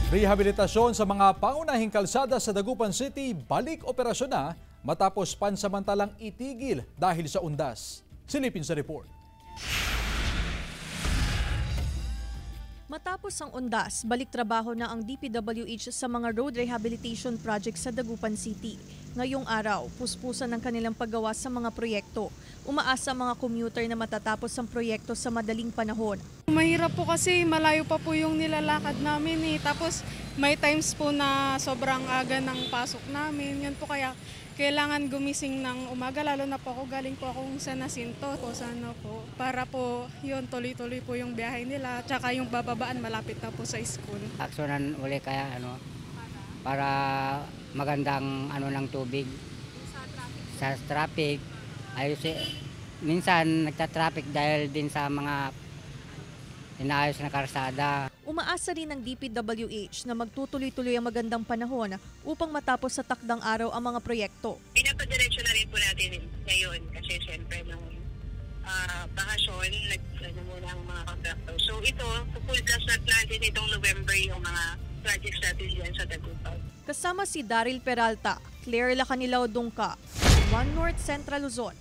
Rehabilitasyon sa mga pangunahing kalsada sa Dagupan City balik operasyon na matapos pansamantalang itigil dahil sa undas. Silipin sa report. Matapos ang undas, balik trabaho na ang DPWH sa mga road rehabilitation projects sa Dagupan City. Ngayong araw, puspusan ng kanilang paggawa sa mga proyekto. Umaasa mga commuter na matatapos ang proyekto sa madaling panahon. Mahirap po kasi malayo pa po yung nilalakad namin eh. Tapos may times po na sobrang aga ng pasok namin. Yun po kaya kailangan gumising ng umaga, lalo na po ako galing po akong San Jacinto po, sana po. Para po yun, tuloy-tuloy po yung biyahe nila. Tsaka yung bababaan malapit na po sa school. Aksyonan uli kaya para magandang ng tubig sa traffic. Ayos minsan nagta-traffic dahil din sa mga inaayos na karsada. Umaasa rin ng DPWH na magtutuloy-tuloy ang magandang panahon upang matapos sa takdang araw ang mga proyekto. Pinapadiretso na rin po natin ngayon kasi siyempre nung bakasyon, muna ang mga contractors. So ito, full blast natin itong November yung mga projects natin dyan sa Dagupan. Kasama si Daryl Peralta, Claire Lacanilao Dungka, One North Central Luzon.